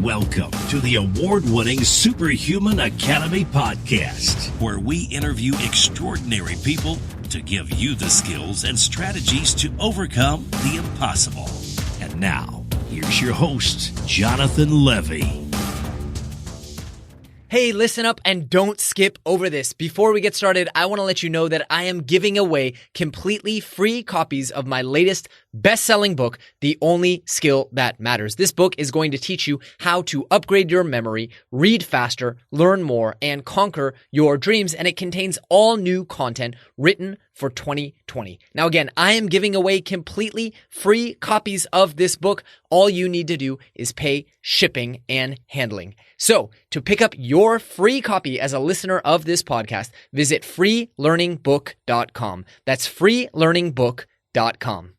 Welcome to the award-winning Superhuman Academy podcast, where we interview extraordinary people to give you the skills and strategies to overcome the impossible. And now, here's your host, Jonathan Levy. Hey, listen up and don't skip over this. Before we get started, I want to let you know that I am giving away completely free copies of my latest best-selling book, The Only Skill That Matters. This book is going to teach you how to upgrade your memory, read faster, learn more, and conquer your dreams. And it contains all new content written for 2020. Now, again, I am giving away completely free copies of this book. All you need to do is pay shipping and handling. So to pick up your free copy as a listener of this podcast, visit freelearningbook.com. That's freelearningbook.com.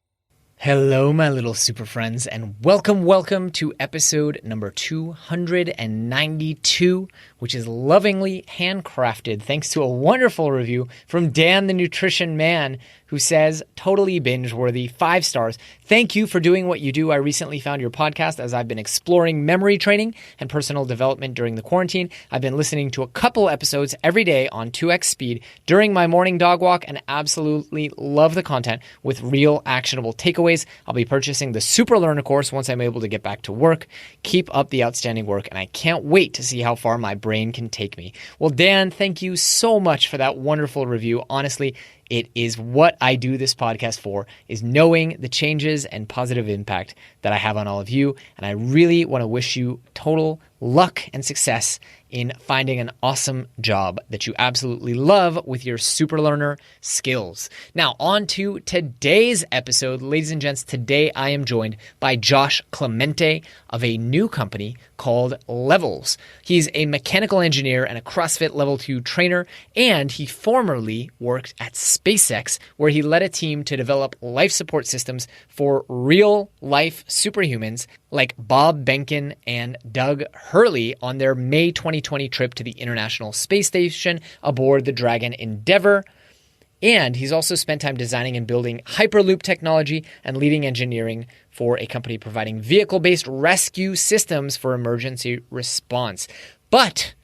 Hello, my little super friends, and welcome to episode number 292, which is lovingly handcrafted thanks to a wonderful review from Dan the Nutrition Man, who says, totally binge-worthy, 5 stars. Thank you for doing what you do. I recently found your podcast as I've been exploring memory training and personal development during the quarantine. I've been listening to a couple episodes every day on 2x speed during my morning dog walk and absolutely love the content with real actionable takeaways. I'll be purchasing the Super Learner course once I'm able to get back to work. Keep up the outstanding work, and I can't wait to see how far my brain can take me. Well, Dan, thank you so much for that wonderful review. Honestly, it is what I do this podcast for, is knowing the changes and positive impact that I have on all of you. And I really want to wish you total luck and success in finding an awesome job that you absolutely love with your super learner skills. Now, on to today's episode. Ladies and gents, today I am joined by Josh Clemente of a new company called Levels. He's a mechanical engineer and a CrossFit Level 2 trainer, and he formerly worked at SpaceX, where he led a team to develop life support systems for real-life superhumans like Bob Behnken and Doug Hurley on their May 2020 trip to the International Space Station aboard the Dragon Endeavour. And he's also spent time designing and building Hyperloop technology and leading engineering for a company providing vehicle-based rescue systems for emergency response. But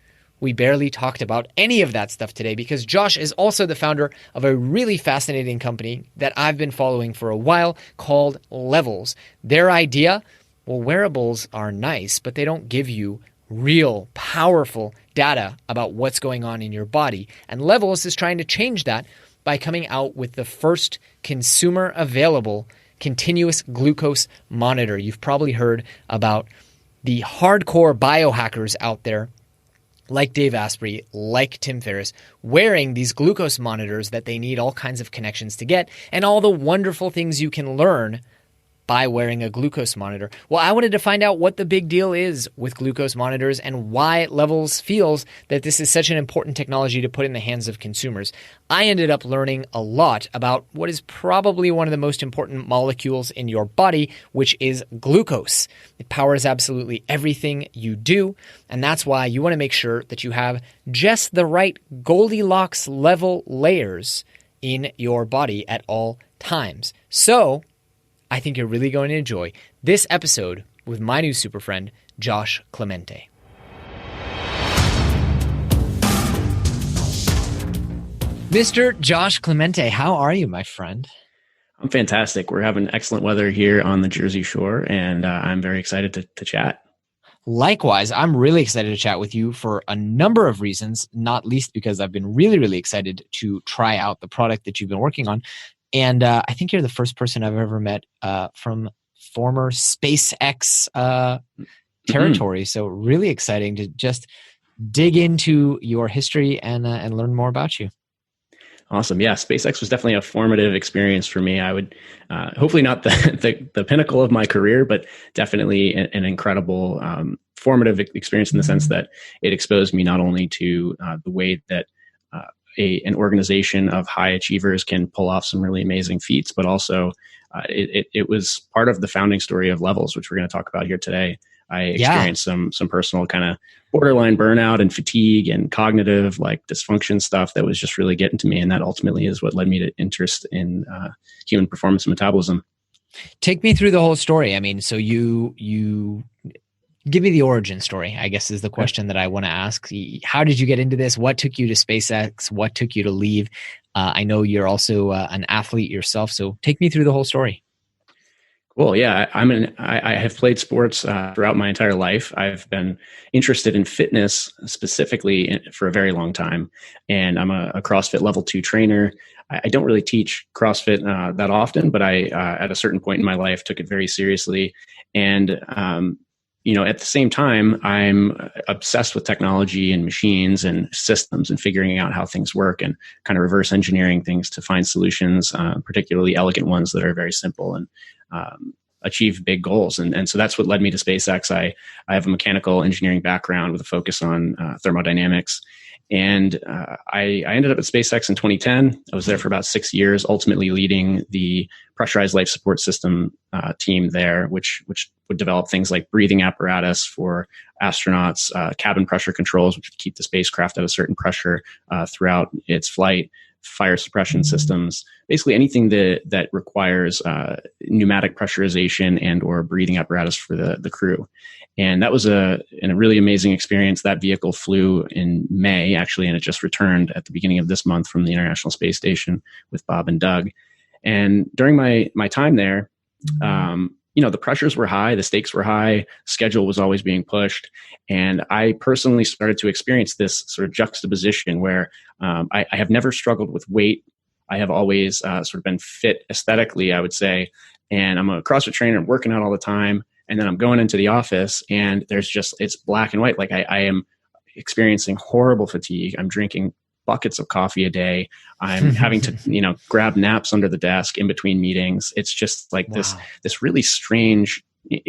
we barely talked about any of that stuff today because Josh is also the founder of a really fascinating company that I've been following for a while called Levels. Their idea, well, wearables are nice, but they don't give you real, powerful data about what's going on in your body. And Levels is trying to change that by coming out with the first consumer-available continuous glucose monitor. You've probably heard about the hardcore biohackers out there, like Dave Asprey, like Tim Ferriss, wearing these glucose monitors that they need all kinds of connections to get, and all the wonderful things you can learn by wearing a glucose monitor. Well, I wanted to find out what the big deal is with glucose monitors and why Levels feels that this is such an important technology to put in the hands of consumers. I ended up learning a lot about what is probably one of the most important molecules in your body, which is glucose. It powers absolutely everything you do, and that's why you want to make sure that you have just the right Goldilocks level layers in your body at all times. So I think you're really going to enjoy this episode with my new super friend, Josh Clemente. Mr. Josh Clemente, how are you, my friend? I'm fantastic. We're having excellent weather here on the Jersey Shore, and I'm very excited to chat. Likewise, I'm really excited to chat with you for a number of reasons, not least because I've been really excited to try out the product that you've been working on. And I think you're the first person I've ever met from former SpaceX territory. So really exciting to just dig into your history and learn more about you. Awesome. Yeah, SpaceX was definitely a formative experience for me. I would hopefully not the pinnacle of my career, but definitely an incredible formative experience in the sense that it exposed me not only to the way that an organization of high achievers can pull off some really amazing feats, but also it was part of the founding story of Levels, which we're going to talk about here today. I experienced some personal kind of borderline burnout and fatigue and cognitive like dysfunction stuff that was just really getting to me. And that ultimately is what led me to interest in human performance and metabolism. Take me through the whole story. I mean, so you Give me the origin story, I guess, is the question that I want to ask. How did you get into this? What took you to SpaceX? What took you to leave? I know you're also an athlete yourself, so take me through the whole story. Cool. Yeah, I have played sports throughout my entire life. I've been interested in fitness specifically for a very long time, and I'm a CrossFit level 2 trainer. I don't really teach CrossFit that often, but I at a certain point in my life took it very seriously. And at the same time, I'm obsessed with technology and machines and systems and figuring out how things work and kind of reverse engineering things to find solutions, particularly elegant ones that are very simple and achieve big goals. And so that's what led me to SpaceX. I have a mechanical engineering background with a focus on thermodynamics. And I ended up at SpaceX in 2010. I was there for about 6 years, ultimately leading the pressurized life support system team there, which would develop things like breathing apparatus for astronauts, cabin pressure controls, which would keep the spacecraft at a certain pressure throughout its flight, fire suppression systems, basically anything that requires pneumatic pressurization and or breathing apparatus for the crew. And that was a really amazing experience. That vehicle flew in May, actually, and it just returned at the beginning of this month from the International Space Station with Bob and Doug. And during my time there, the pressures were high, the stakes were high, schedule was always being pushed. And I personally started to experience this sort of juxtaposition where I have never struggled with weight. I have always sort of been fit aesthetically, I would say. And I'm a CrossFit trainer, I'm working out all the time. And then I'm going into the office and it's black and white. Like I am experiencing horrible fatigue. I'm drinking buckets of coffee a day. I'm having to, grab naps under the desk in between meetings. It's just like this really strange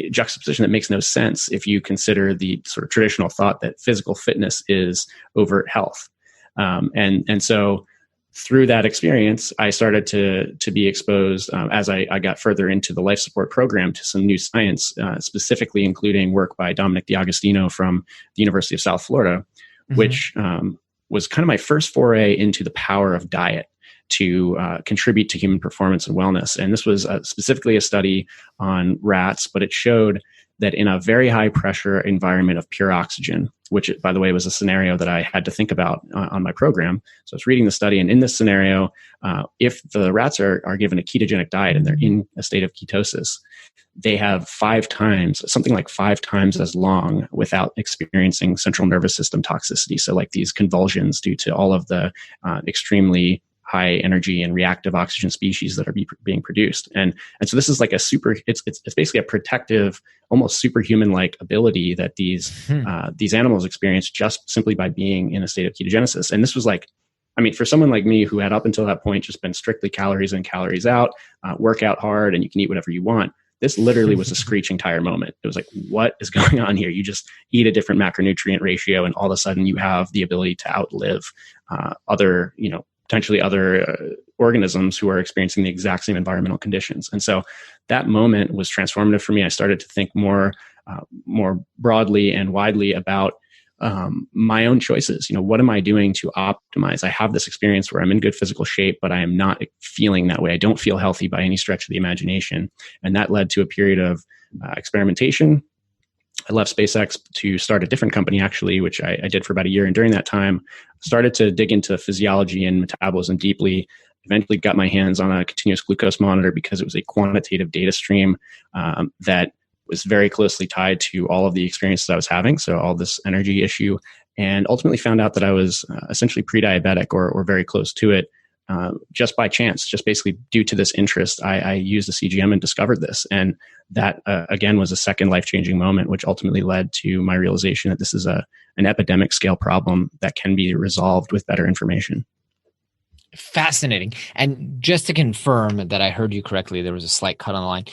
juxtaposition that makes no sense if you consider the sort of traditional thought that physical fitness is overt health. And so through that experience, I started to be exposed as I got further into the life support program to some new science, specifically including work by Dominic D'Agostino from the University of South Florida, which was kind of my first foray into the power of diet to contribute to human performance and wellness. And this was specifically a study on rats, but it showed that in a very high pressure environment of pure oxygen, which, by the way, was a scenario that I had to think about on my program. So I was reading the study, and in this scenario, if the rats are given a ketogenic diet and they're in a state of ketosis, they have something like five times as long without experiencing central nervous system toxicity. So like these convulsions due to all of the extremely high energy and reactive oxygen species that are being produced. And so this is like it's basically a protective, almost superhuman-like ability that these animals experience just simply by being in a state of ketogenesis. And this was like, for someone like me who had up until that point just been strictly calories in, calories out, work out hard, and you can eat whatever you want. This literally was a screeching tire moment. It was like, what is going on here? You just eat a different macronutrient ratio, and all of a sudden you have the ability to outlive potentially other organisms who are experiencing the exact same environmental conditions. And so that moment was transformative for me. I started to think more broadly and widely about my own choices. What am I doing to optimize? I have this experience where I'm in good physical shape, but I am not feeling that way. I don't feel healthy by any stretch of the imagination. And that led to a period of experimentation. I left SpaceX to start a different company, actually, which I did for about a year. And during that time, started to dig into physiology and metabolism deeply. Eventually got my hands on a continuous glucose monitor because it was a quantitative data stream that was very closely tied to all of the experiences I was having. So all this energy issue, and ultimately found out that I was essentially pre-diabetic or very close to it. Just by chance, just basically due to this interest, I used the CGM and discovered this. And that, again, was a second life-changing moment, which ultimately led to my realization that this is an epidemic scale problem that can be resolved with better information. Fascinating. And just to confirm that I heard you correctly, there was a slight cut on the line.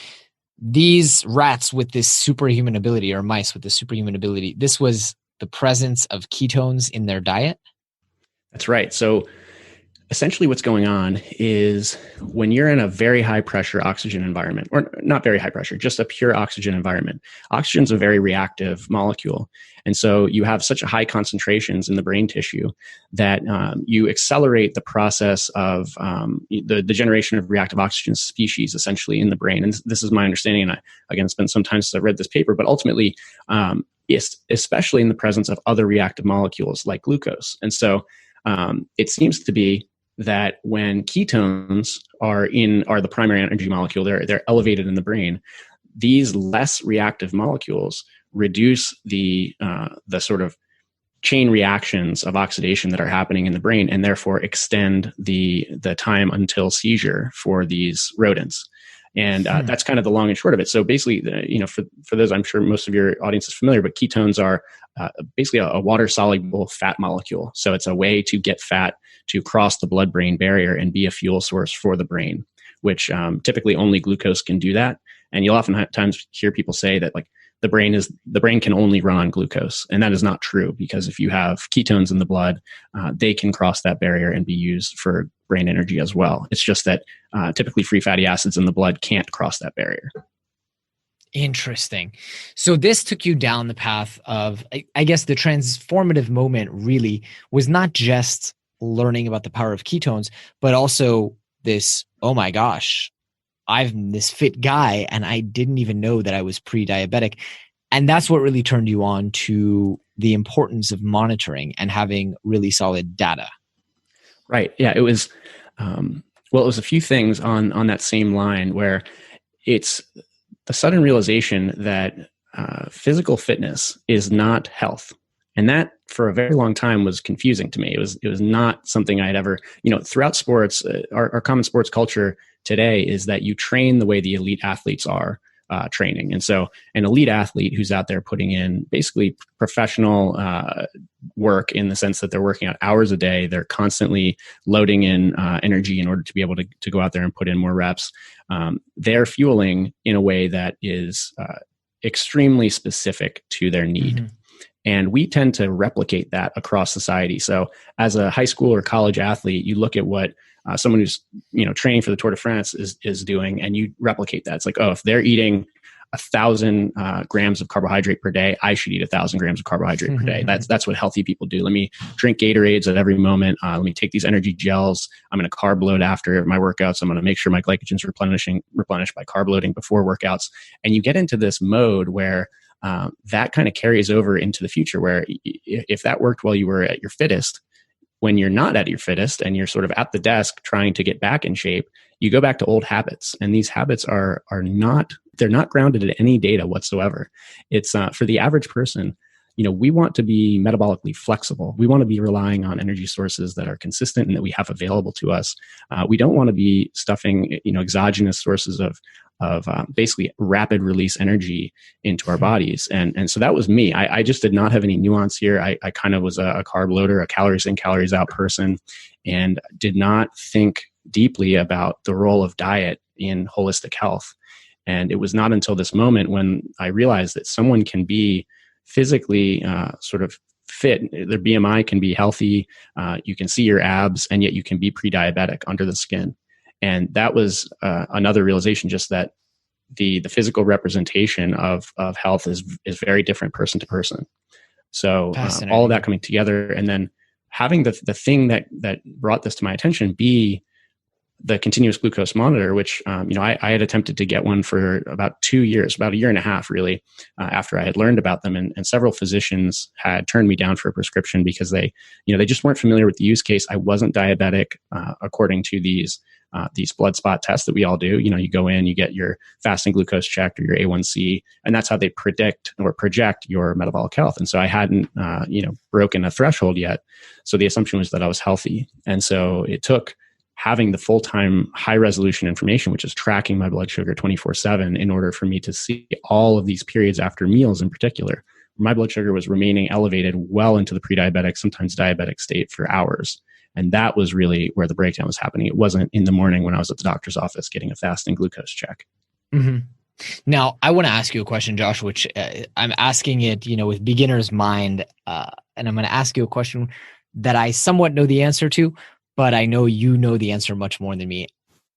These rats with this superhuman ability, or mice with this superhuman ability, this was the presence of ketones in their diet? That's right. So essentially what's going on is when you're in a very high pressure oxygen environment, or not very high pressure, just a pure oxygen environment, oxygen's a very reactive molecule. And so you have such high concentrations in the brain tissue that you accelerate the process of the generation of reactive oxygen species essentially in the brain. And this is my understanding. And I, again, it's been some time since I read this paper, but ultimately, especially in the presence of other reactive molecules like glucose. And so it seems to be that when ketones are the primary energy molecule, they're elevated in the brain. These less reactive molecules reduce the sort of chain reactions of oxidation that are happening in the brain, and therefore extend the time until seizure for these rodents. And that's kind of the long and short of it. So basically, for those, I'm sure most of your audience is familiar, but ketones are basically a water-soluble fat molecule. So it's a way to get fat to cross the blood-brain barrier and be a fuel source for the brain, which typically only glucose can do that. And you'll oftentimes hear people say that like the brain can only run on glucose, and that is not true, because if you have ketones in the blood, they can cross that barrier and be used for brain energy as well. It's just that typically free fatty acids in the blood can't cross that barrier. Interesting. So this took you down the path of, I guess the transformative moment really was not just learning about the power of ketones, but also this, oh my gosh, I'm this fit guy and I didn't even know that I was pre-diabetic. And that's what really turned you on to the importance of monitoring and having really solid data. Right. Yeah. It was, it was a few things on that same line, where it's the sudden realization that physical fitness is not health. And that for a very long time was confusing to me. It was not something I'd ever, throughout sports, our common sports culture today is that you train the way the elite athletes are training. And so an elite athlete who's out there putting in basically professional work, in the sense that they're working out hours a day, they're constantly loading in energy in order to be able to go out there and put in more reps. They're fueling in a way that is extremely specific to their need. Mm-hmm. And we tend to replicate that across society. So as a high school or college athlete, you look at what someone who's training for the Tour de France is doing, and you replicate that. It's like, oh, if they're eating 1,000 grams of carbohydrate per day, I should eat 1,000 grams of carbohydrate per day. That's what healthy people do. Let me drink Gatorades at every moment. Let me take these energy gels. I'm going to carb load after my workouts. I'm going to make sure my glycogen's replenished by carb loading before workouts. And you get into this mode where that kind of carries over into the future, where if that worked while you were at your fittest, when you're not at your fittest and you're sort of at the desk trying to get back in shape, you go back to old habits. And these habits they're not grounded in any data whatsoever. It's for the average person, we want to be metabolically flexible. We want to be relying on energy sources that are consistent and that we have available to us. We don't want to be stuffing, exogenous sources of basically rapid release energy into our bodies. And so that was me. I just did not have any nuance here. I kind of was a carb loader, a calories in, calories out person, and did not think deeply about the role of diet in holistic health. And it was not until this moment when I realized that someone can be physically sort of fit, their BMI can be healthy, you can see your abs, and yet you can be pre-diabetic under the skin. And that was another realization, just that the physical representation of health is very different person to person. So all of that coming together, and then having the thing that brought this to my attention be the continuous glucose monitor, which I had attempted to get one for about 2 years, about a year and a half, really, after I had learned about them, and several physicians had turned me down for a prescription because they just weren't familiar with the use case. I wasn't diabetic according to these blood spot tests that we all do. You go in, you get your fasting glucose checked or your A1C, and that's how they predict or project your metabolic health. And so I hadn't, broken a threshold yet. So the assumption was that I was healthy. And so it took having the full-time high-resolution information, which is tracking my blood sugar 24/7, in order for me to see all of these periods after meals in particular. My blood sugar was remaining elevated well into the pre-diabetic, sometimes diabetic state for hours. And that was really where the breakdown was happening. It wasn't in the morning when I was at the doctor's office getting a fasting glucose check. Mm-hmm. Now, I want to ask you a question, Josh, which I'm asking it, with beginner's mind. And I'm going to ask you a question that I somewhat know the answer to, but I know you know the answer much more than me.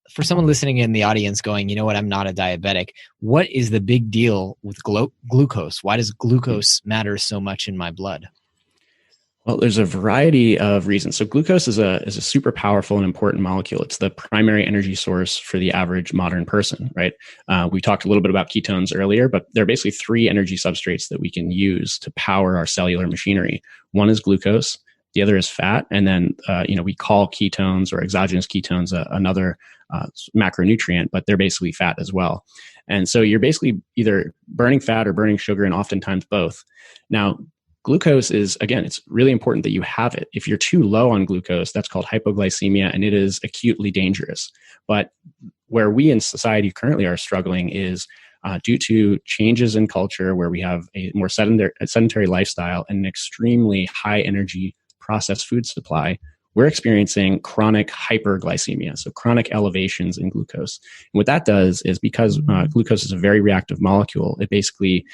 For someone listening in the audience going, you know what, I'm not a diabetic. What is the big deal with glucose? Why does glucose matter so much in my blood? Well, there's a variety of reasons. So glucose is a super powerful and important molecule. It's the primary energy source for the average modern person, right? We talked a little bit about ketones earlier, but there are basically three energy substrates that we can use to power our cellular machinery. One is glucose, the other is fat, and then we call ketones or exogenous ketones another macronutrient, but they're basically fat as well. And so you're basically either burning fat or burning sugar, and oftentimes both. Now, glucose is, again, it's really important that you have it. If you're too low on glucose, that's called hypoglycemia, and it is acutely dangerous. But where we in society currently are struggling is due to changes in culture, where we have a more sedentary lifestyle and an extremely high energy processed food supply. We're experiencing chronic hyperglycemia, so chronic elevations in glucose. And what that does is, because glucose is a very reactive molecule, it basically,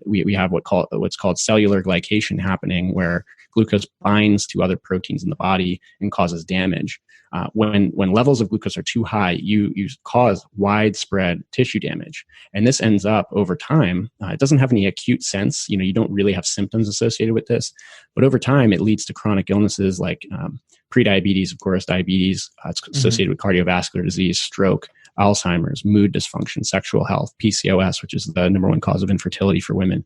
we have what's called cellular glycation happening, where glucose binds to other proteins in the body and causes damage. When levels of glucose are too high, you cause widespread tissue damage. And this ends up over time. It doesn't have any acute sense. You don't really have symptoms associated with this. But over time, it leads to chronic illnesses like prediabetes, of course, diabetes. It's associated with cardiovascular disease, stroke, Alzheimer's, mood dysfunction, sexual health, PCOS, which is the number one cause of infertility for women.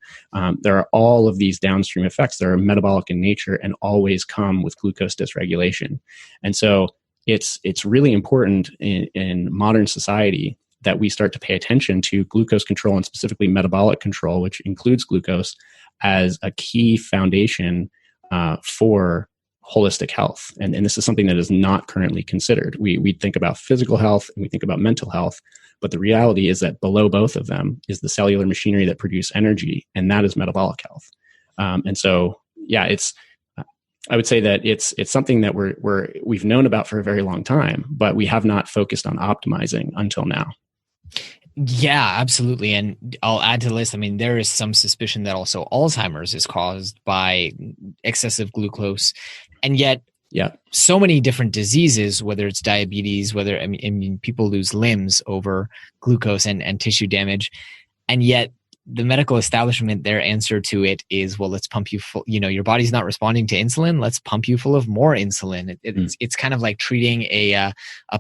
There are all of these downstream effects that are metabolic in nature and always come with glucose dysregulation. And so it's really important in modern society that we start to pay attention to glucose control, and specifically metabolic control, which includes glucose, as a key foundation for holistic health. And this is something that is not currently considered. We think about physical health and we think about mental health, but the reality is that below both of them is the cellular machinery that produce energy, and that is metabolic health. And so, yeah, I would say that it's something that we've known about for a very long time, but we have not focused on optimizing until now. Yeah, absolutely. And I'll add to the list. I mean, there is some suspicion that also Alzheimer's is caused by excessive glucose. And yet, so many different diseases, whether it's diabetes, I mean, people lose limbs over glucose and tissue damage. And yet, the medical establishment, their answer to it is, well, let's pump you full, your body's not responding to insulin. Let's pump you full of more insulin. It's kind of like treating a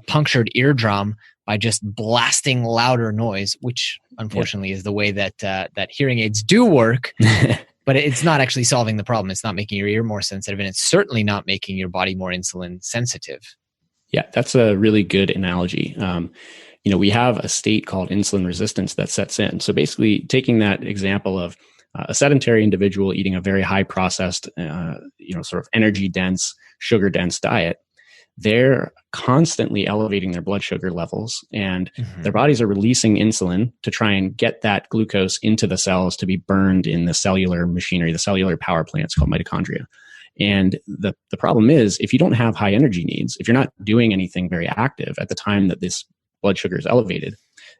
punctured eardrum by just blasting louder noise, which unfortunately is the way that hearing aids do work, but it's not actually solving the problem. It's not making your ear more sensitive, and it's certainly not making your body more insulin sensitive. Yeah, that's a really good analogy. We have a state called insulin resistance that sets in. So basically, taking that example of a sedentary individual eating a very high processed, sort of energy dense, sugar dense diet, they're constantly elevating their blood sugar levels, and their bodies are releasing insulin to try and get that glucose into the cells to be burned in the cellular machinery, the cellular power plants called mitochondria. And the problem is, if you don't have high energy needs, if you're not doing anything very active at the time that this blood sugar is elevated,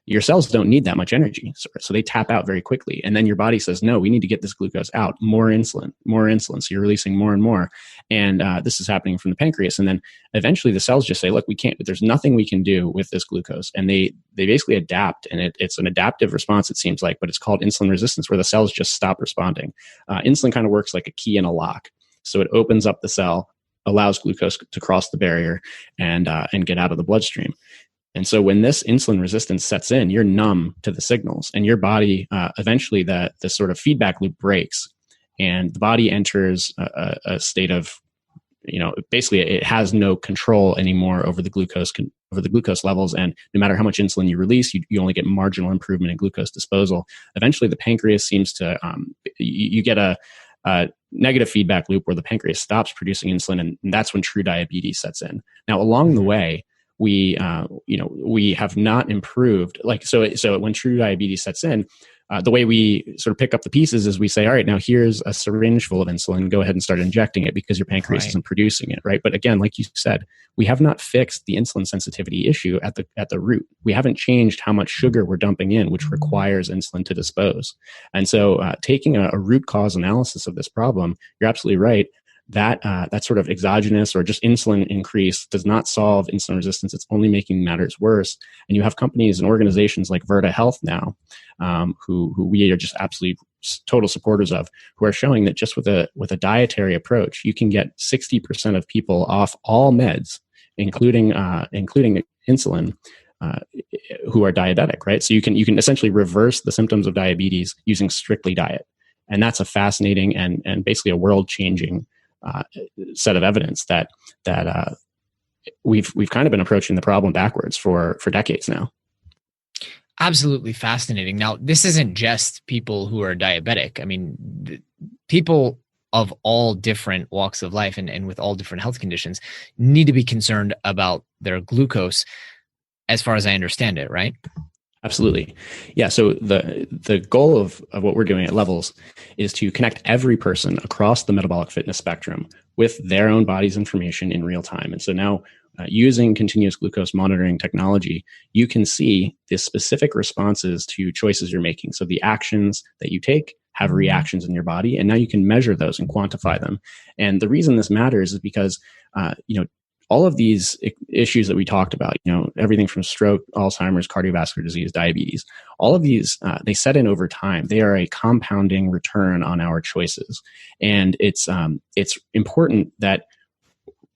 your cells don't need that much energy. So they tap out very quickly. And then your body says, no, we need to get this glucose out, more insulin. So you're releasing more and more. And this is happening from the pancreas. And then eventually the cells just say, look, we can't, there's nothing we can do with this glucose. And they basically adapt. And it's an adaptive response, it seems like, but it's called insulin resistance, where the cells just stop responding. Insulin kind of works like a key in a lock. So it opens up the cell, allows glucose to cross the barrier and get out of the bloodstream. And so when this insulin resistance sets in, you're numb to the signals, and your body, eventually the sort of feedback loop breaks, and the body enters a state of, basically it has no control anymore over the glucose levels. And no matter how much insulin you release, you only get marginal improvement in glucose disposal. Eventually the pancreas seems to, you get a negative feedback loop where the pancreas stops producing insulin, and that's when true diabetes sets in. Now, along the way, we have not improved. So when true diabetes sets in, the way we sort of pick up the pieces is we say, all right, now here's a syringe full of insulin. Go ahead and start injecting it because your pancreas isn't producing it, right? But again, like you said, we have not fixed the insulin sensitivity issue at the root. We haven't changed how much sugar we're dumping in, which requires insulin to dispose. And so taking a root cause analysis of this problem, you're absolutely right. that sort of exogenous or just insulin increase does not solve insulin resistance. It's only making matters worse. And you have companies and organizations like Virta Health now, who we are just absolutely total supporters of, who are showing that just with a dietary approach, you can get 60% of people off all meds, including insulin, who are diabetic, right? So you can essentially reverse the symptoms of diabetes using strictly diet. And that's a fascinating and basically a world-changing set of evidence that we've kind of been approaching the problem backwards for decades now. Absolutely fascinating. Now, this isn't just people who are diabetic. I mean, people of all different walks of life and with all different health conditions need to be concerned about their glucose, as far as I understand it, right? Absolutely. Yeah. So the goal of what we're doing at Levels is to connect every person across the metabolic fitness spectrum with their own body's information in real time. And so now using continuous glucose monitoring technology, you can see the specific responses to choices you're making. So the actions that you take have reactions in your body, and now you can measure those and quantify them. And the reason this matters is because, all of these issues that we talked about, everything from stroke, Alzheimer's, cardiovascular disease, diabetes, all of these, they set in over time. They are a compounding return on our choices. And it's important that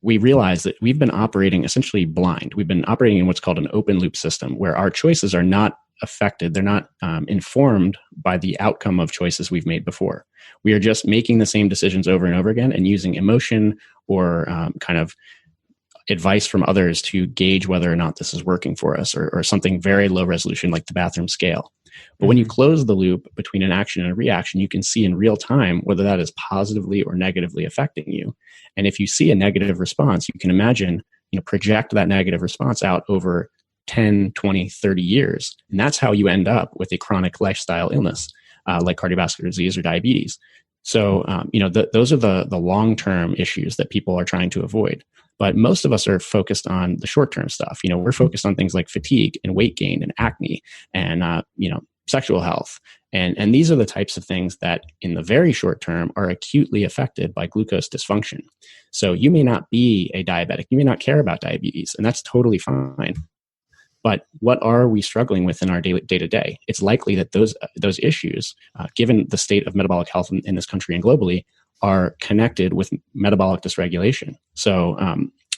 we realize that we've been operating essentially blind. We've been operating in what's called an open loop system, where our choices are not affected. They're not informed by the outcome of choices we've made before. We are just making the same decisions over and over again and using emotion or kind of advice from others to gauge whether or not this is working for us, or something very low resolution like the bathroom scale. But when you close the loop between an action and a reaction, you can see in real time whether that is positively or negatively affecting you. And if you see a negative response, you can imagine, project that negative response out over 10, 20, 30 years. And that's how you end up with a chronic lifestyle illness like cardiovascular disease or diabetes. So, those are the long-term issues that people are trying to avoid. But most of us are focused on the short-term stuff. We're focused on things like fatigue and weight gain and acne and, sexual health. And these are the types of things that in the very short term are acutely affected by glucose dysfunction. So you may not be a diabetic. You may not care about diabetes, and that's totally fine. But what are we struggling with in our day-to-day? It's likely that those issues, given the state of metabolic health in this country and globally, are connected with metabolic dysregulation. So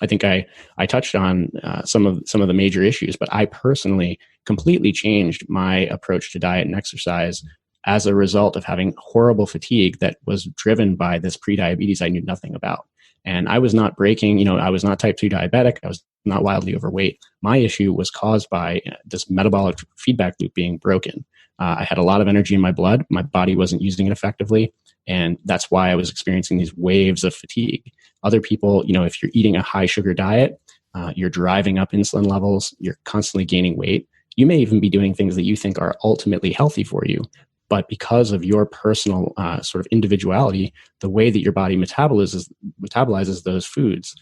I think I touched on some of the major issues, but I personally completely changed my approach to diet and exercise as a result of having horrible fatigue that was driven by this prediabetes I knew nothing about. And I was not breaking, I was not type 2 diabetic. I was not wildly overweight. My issue was caused by this metabolic feedback loop being broken. I had a lot of energy in my blood. My body wasn't using it effectively. And that's why I was experiencing these waves of fatigue. Other people, if you're eating a high sugar diet, you're driving up insulin levels, you're constantly gaining weight. You may even be doing things that you think are ultimately healthy for you. But because of your personal sort of individuality, the way that your body metabolizes those foods,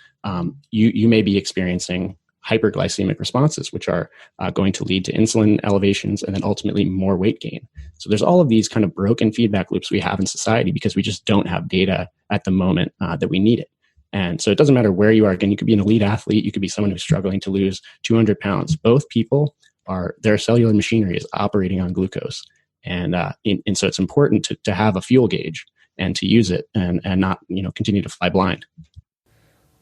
you may be experiencing hyperglycemic responses, which are going to lead to insulin elevations and then ultimately more weight gain. So there's all of these kind of broken feedback loops we have in society because we just don't have data at the moment that we need it. And so it doesn't matter where you are. Again, you could be an elite athlete. You could be someone who's struggling to lose 200 pounds. Both people their cellular machinery is operating on glucose. And so it's important to have a fuel gauge and to use it and not, continue to fly blind.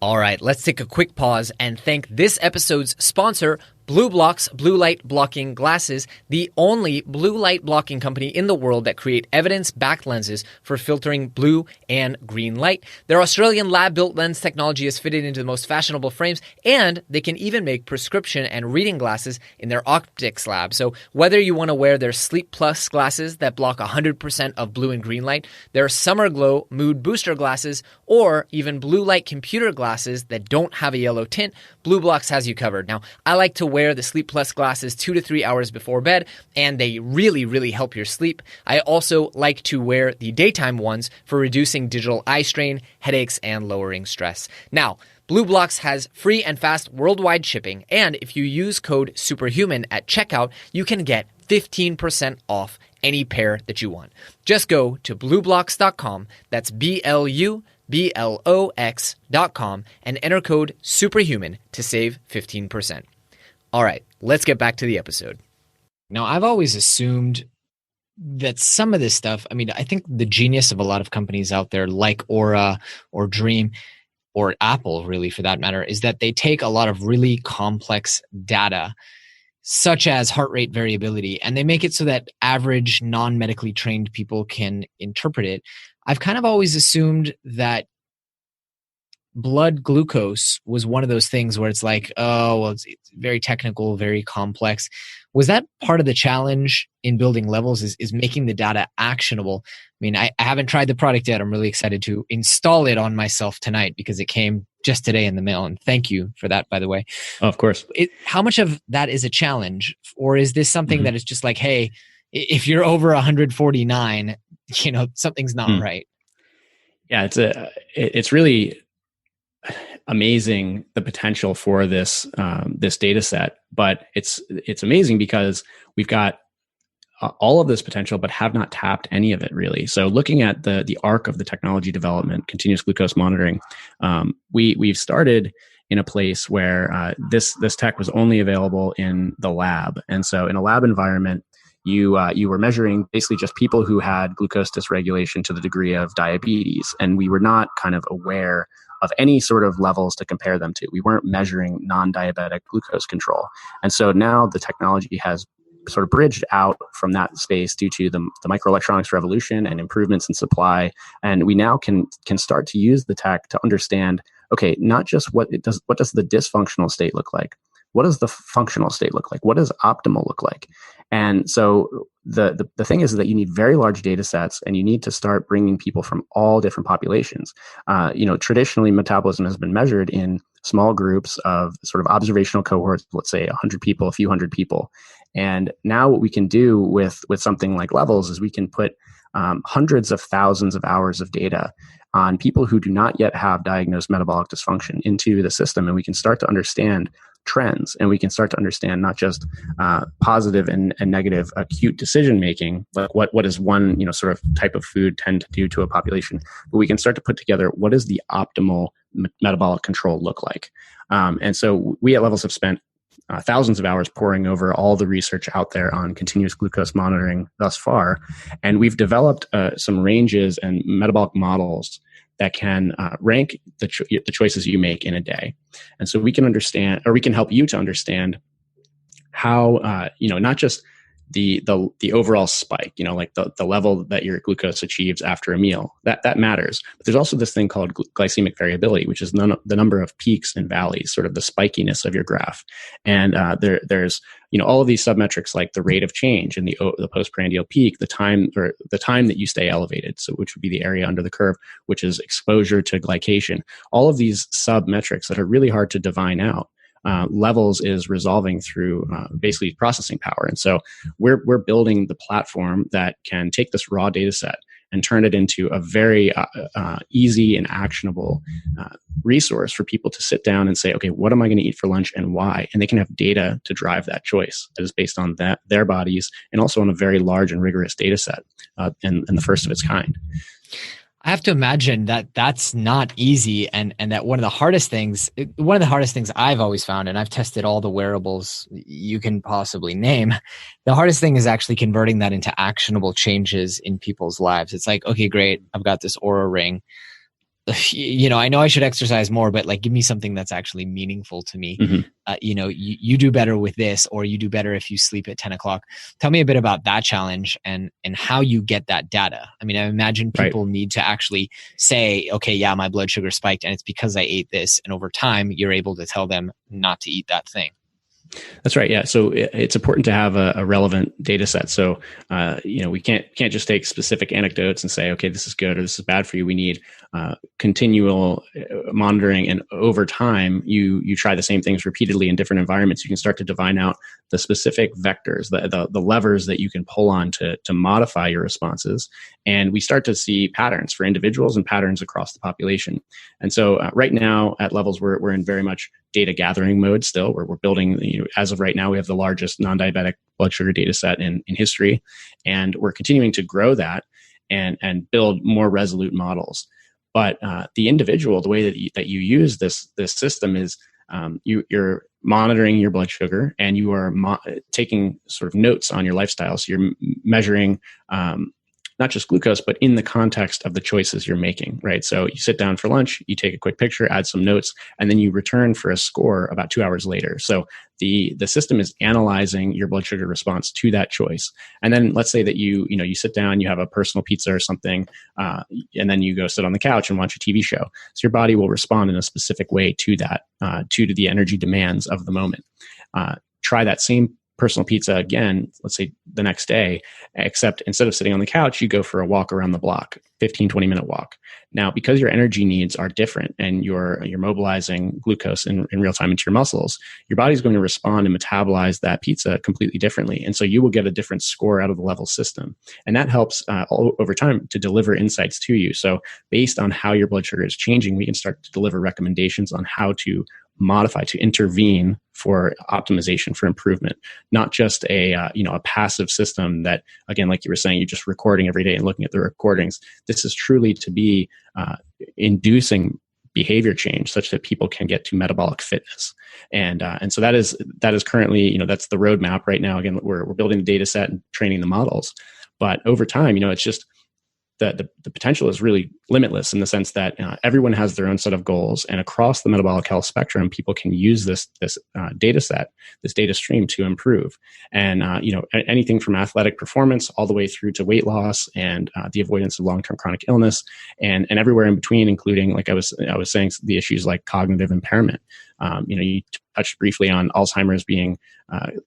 All right, let's take a quick pause and thank this episode's sponsor, BlueBlox blue light blocking glasses, the only blue light blocking company in the world that create evidence-backed lenses for filtering blue and green light. Their Australian lab-built lens technology is fitted into the most fashionable frames, and they can even make prescription and reading glasses in their optics lab. So whether you want to wear their Sleep Plus glasses that block 100% of blue and green light, their Summer Glow mood booster glasses, or even blue light computer glasses that don't have a yellow tint, BlueBlox has you covered. Now, I like to wear the Sleep Plus glasses 2 to 3 hours before bed, and they really, really help your sleep. I also like to wear the daytime ones for reducing digital eye strain, headaches, and lowering stress. Now, BlueBlox has free and fast worldwide shipping, and if you use code SUPERHUMAN at checkout, you can get 15% off any pair that you want. Just go to blueblox.com, that's BLUBLOX.com, BLOX.com, and enter code SUPERHUMAN to save 15%. All right, let's get back to the episode. Now, I've always assumed that some of this stuff, I mean, I think the genius of a lot of companies out there like Aura or Dream or Apple, really, for that matter, is that they take a lot of really complex data, such as heart rate variability, and they make it so that average non-medically trained people can interpret it. I've kind of always assumed that blood glucose was one of those things where it's like, oh, well, it's very technical, very complex. Was that part of the challenge in building Levels is making the data actionable? I mean, I haven't tried the product yet. I'm really excited to install it on myself tonight because it came just today in the mail. And thank you for that, by the way. Oh, of course. How much of that is a challenge? Or is this something that is just like, hey, if you're over 149, something's not right? Yeah, it's really amazing, the potential for this data set, but it's amazing because we've got all of this potential, but have not tapped any of it really. So looking at the arc of the technology development, continuous glucose monitoring, we've started in a place where this tech was only available in the lab, and so in a lab environment, you were measuring basically just people who had glucose dysregulation to the degree of diabetes, and we were not kind of aware of any sort of levels to compare them to. We weren't measuring non-diabetic glucose control. And so now the technology has sort of bridged out from that space due to the microelectronics revolution and improvements in supply. And we now can start to use the tech to understand, okay, not just what does the dysfunctional state look like? What does the functional state look like? What does optimal look like? And so the thing is that you need very large data sets, and you need to start bringing people from all different populations. Traditionally, metabolism has been measured in small groups of sort of observational cohorts, let's say 100 people, a few hundred people. And now what we can do with something like Levels is we can put hundreds of thousands of hours of data on people who do not yet have diagnosed metabolic dysfunction into the system, and we can start to understand trends, and we can start to understand not just positive and negative acute decision making, like what does one sort of type of food tend to do to a population, but we can start to put together what does the optimal metabolic control look like. And so we at Levels have spent thousands of hours poring over all the research out there on continuous glucose monitoring thus far, and we've developed some ranges and metabolic models that can rank the choices you make in a day. And so we can understand, or we can help you to understand how, not just the overall spike, like the level that your glucose achieves after a meal, that matters. But there's also this thing called glycemic variability, which is the number of peaks and valleys, sort of the spikiness of your graph. And there's all of these submetrics like the rate of change in the postprandial peak, the time that you stay elevated, so which would be the area under the curve, which is exposure to glycation. All of these submetrics that are really hard to divine out. Levels is resolving through basically processing power. And so we're building the platform that can take this raw data set and turn it into a very easy and actionable resource for people to sit down and say, okay, what am I going to eat for lunch and why? And they can have data to drive that choice that is based on their bodies, and also on a very large and rigorous data set and the first of its kind. I have to imagine that that's not easy, and that one of the hardest things I've always found, and I've tested all the wearables you can possibly name, the hardest thing is actually converting that into actionable changes in people's lives. It's like, okay, great, I've got this Oura ring. I know I should exercise more, but like, give me something that's actually meaningful to me. Mm-hmm. You do better with this, or you do better if you sleep at 10 o'clock. Tell me a bit about that challenge and how you get that data. I mean, I imagine people need to actually say, okay, yeah, my blood sugar spiked and it's because I ate this. And over time, you're able to tell them not to eat that thing. That's right. Yeah. So it's important to have a relevant data set. So, we can't just take specific anecdotes and say, okay, this is good or this is bad for you. We need continual monitoring. And over time, you try the same things repeatedly in different environments. You can start to divine out the specific vectors, the levers that you can pull on to modify your responses. And we start to see patterns for individuals and patterns across the population. And so right now at Levels, we're in very much data gathering mode still, where we're building, as of right now, we have the largest non-diabetic blood sugar data set in history. And we're continuing to grow that and build more resolute models. But the individual, the way that you use this system is you're monitoring your blood sugar, and you are taking sort of notes on your lifestyle. So you're measuring not just glucose, but in the context of the choices you're making, right? So you sit down for lunch, you take a quick picture, add some notes, and then you return for a score about 2 hours later. So the system is analyzing your blood sugar response to that choice. And then let's say that you sit down, you have a personal pizza or something, and then you go sit on the couch and watch a TV show. So your body will respond in a specific way to that, to the energy demands of the moment. Try that same personal pizza again, let's say the next day, except instead of sitting on the couch, you go for a walk around the block, 15-20 minute walk. Now, because your energy needs are different and you're mobilizing glucose in real time into your muscles, your body's going to respond and metabolize that pizza completely differently. And so you will get a different score out of the level system. And that helps over time to deliver insights to you. So based on how your blood sugar is changing, we can start to deliver recommendations on how to modify, to intervene for optimization, for improvement, not just a passive system that, again, like you were saying, you're just recording every day and looking at the recordings. This is truly to be inducing behavior change such that people can get to metabolic fitness. And so that is currently, that's the roadmap right now. Again, we're building the data set and training the models, but over time, it's just the potential is really limitless in the sense that everyone has their own set of goals, and across the metabolic health spectrum, people can use this data set, this data stream to improve. And anything from athletic performance all the way through to weight loss and the avoidance of long-term chronic illness, and everywhere in between, including, like I was saying, the issues like cognitive impairment. You touched briefly on Alzheimer's being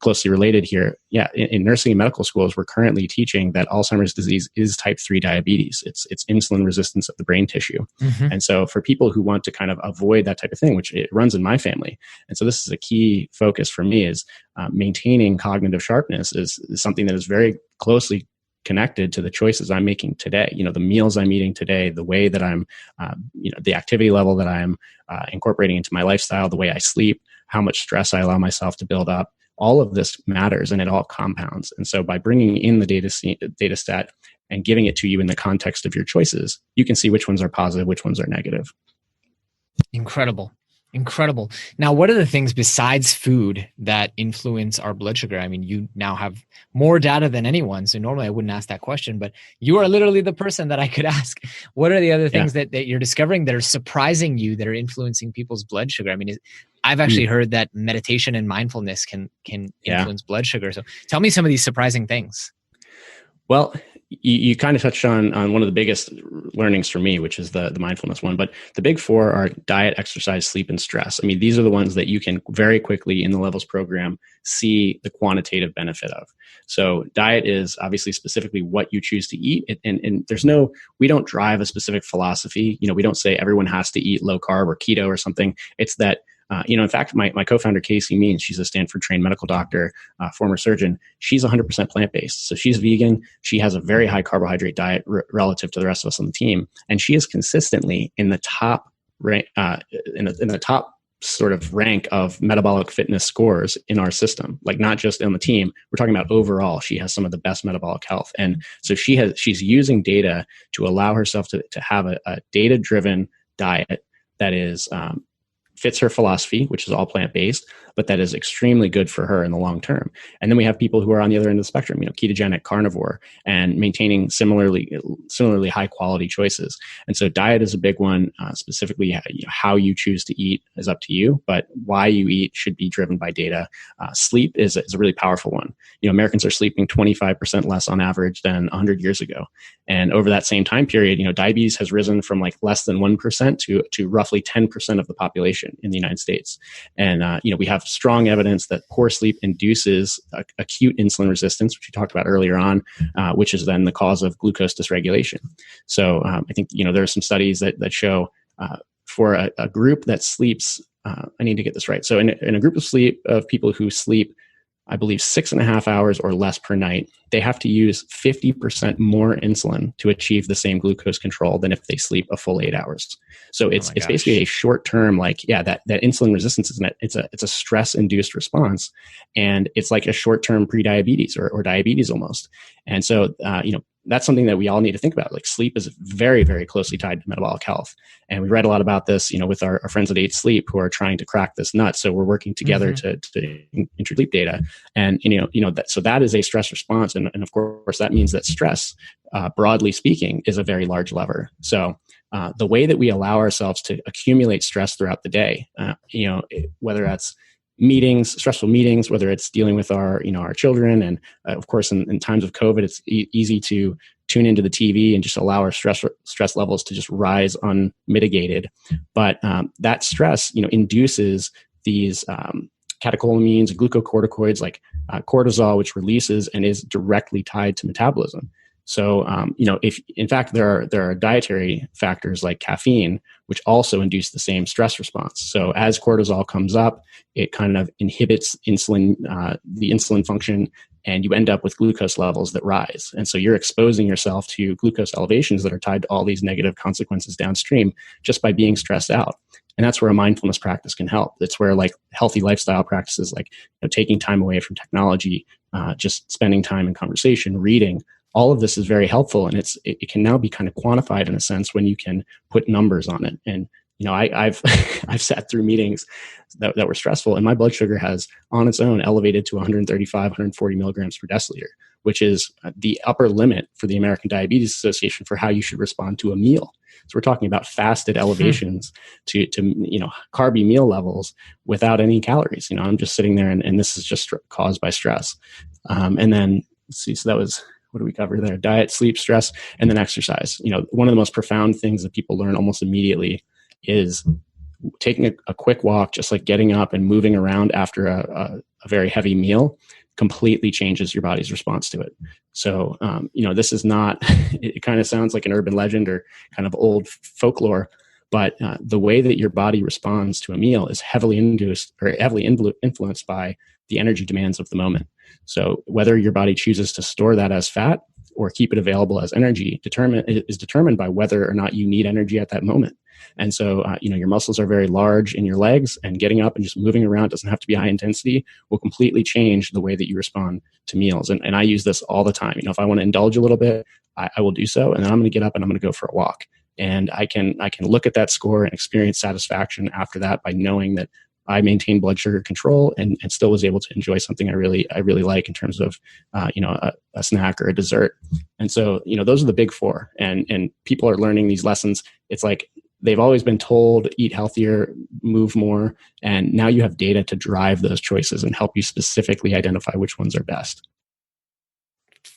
closely related here. Yeah, in nursing and medical schools, we're currently teaching that Alzheimer's disease is type 3 diabetes. It's insulin resistance of the brain tissue. Mm-hmm. And so for people who want to kind of avoid that type of thing, which it runs in my family, and so this is a key focus for me, is maintaining cognitive sharpness is something that is very closely connected to the choices I'm making today. The meals I'm eating today, the way that I'm, the activity level that I'm incorporating into my lifestyle, the way I sleep, how much stress I allow myself to build up. All of this matters, and it all compounds. And so by bringing in the data set and giving it to you in the context of your choices, you can see which ones are positive, which ones are negative. Incredible. Now, what are the things besides food that influence our blood sugar? I mean, you now have more data than anyone. So normally I wouldn't ask that question, but you are literally the person that I could ask. What are the other things that you're discovering that are surprising you, that are influencing people's blood sugar? I mean, I've actually heard that meditation and mindfulness can influence blood sugar. So tell me some of these surprising things. Well, you kind of touched on one of the biggest learnings for me, which is the mindfulness one. But the big four are diet, exercise, sleep, and stress. I mean, these are the ones that you can very quickly in the Levels program see the quantitative benefit of. So diet is obviously specifically what you choose to eat. And we don't drive a specific philosophy. We don't say everyone has to eat low carb or keto or something. It's that in fact, my co-founder, Casey Means, she's a Stanford trained medical doctor, former surgeon. She's 100% plant-based. So she's vegan. She has a very high carbohydrate diet relative to the rest of us on the team. And she is consistently in the top rank, in the top sort of rank of metabolic fitness scores in our system, like not just on the team. We're talking about overall. She has some of the best metabolic health. And so she's using data to allow herself to have a data-driven diet that is fits her philosophy, which is all plant-based, but that is extremely good for her in the long term. And then we have people who are on the other end of the spectrum, ketogenic, carnivore, and maintaining similarly high quality choices. And so diet is a big one. Specifically, how you choose to eat is up to you, but why you eat should be driven by data. Sleep is a really powerful one. Americans are sleeping 25% less on average than 100 years ago. And over that same time period, diabetes has risen from like less than 1% to roughly 10% of the population in the United States. And, we have strong evidence that poor sleep induces acute insulin resistance, which we talked about earlier on, which is then the cause of glucose dysregulation. So I think, there are some studies that show for a group that sleeps, I need to get this right. So in a group of people who sleep, I believe 6.5 hours or less per night, they have to use 50% more insulin to achieve the same glucose control than if they sleep a full 8 hours. So it's basically a short term, that insulin resistance it's a stress induced response, and it's like a short term pre-diabetes or diabetes almost. And so that's something that we all need to think about. Like sleep is very, very closely tied to metabolic health. And we read a lot about this, with our friends at 8 Sleep who are trying to crack this nut. So we're working together to introduce sleep data. And, so that is a stress response. And of course, that means that stress, broadly speaking, is a very large lever. So the way that we allow ourselves to accumulate stress throughout the day, whether that's stressful meetings, whether it's dealing with our children. And of course, in times of COVID, it's easy to tune into the TV and just allow our stress levels to just rise unmitigated. But that stress, induces these catecholamines, glucocorticoids like cortisol, which releases and is directly tied to metabolism. So, if in fact there are dietary factors like caffeine, which also induce the same stress response. So as cortisol comes up, it kind of inhibits the insulin function, and you end up with glucose levels that rise. And so you're exposing yourself to glucose elevations that are tied to all these negative consequences downstream just by being stressed out. And that's where a mindfulness practice can help. That's where like healthy lifestyle practices, like taking time away from technology, just spending time in conversation, reading, all of this is very helpful, and it can now be kind of quantified in a sense when you can put numbers on it. And I've I've sat through meetings that were stressful, and my blood sugar has on its own elevated to 135, 140 milligrams per deciliter, which is the upper limit for the American Diabetes Association for how you should respond to a meal. So we're talking about fasted elevations to carby meal levels without any calories. I'm just sitting there, and this is just caused by stress. And then let's see, so that was. What do we cover there? Diet, sleep, stress, and then exercise. One of the most profound things that people learn almost immediately is taking a quick walk, just like getting up and moving around after a very heavy meal completely changes your body's response to it. So, this is not, it kind of sounds like an urban legend or kind of old folklore, but the way that your body responds to a meal is heavily influenced by the energy demands of the moment. So whether your body chooses to store that as fat or keep it available as energy is determined by whether or not you need energy at that moment. And so, your muscles are very large in your legs, and getting up and just moving around, doesn't have to be high intensity, will completely change the way that you respond to meals. And I use this all the time. If I want to indulge a little bit, I will do so. And then I'm going to get up and I'm going to go for a walk. And I can look at that score and experience satisfaction after that by knowing that I maintained blood sugar control and still was able to enjoy something I really like in terms of, a snack or a dessert. And so, those are the big four, and people are learning these lessons. It's like they've always been told, eat healthier, move more. And now you have data to drive those choices and help you specifically identify which ones are best.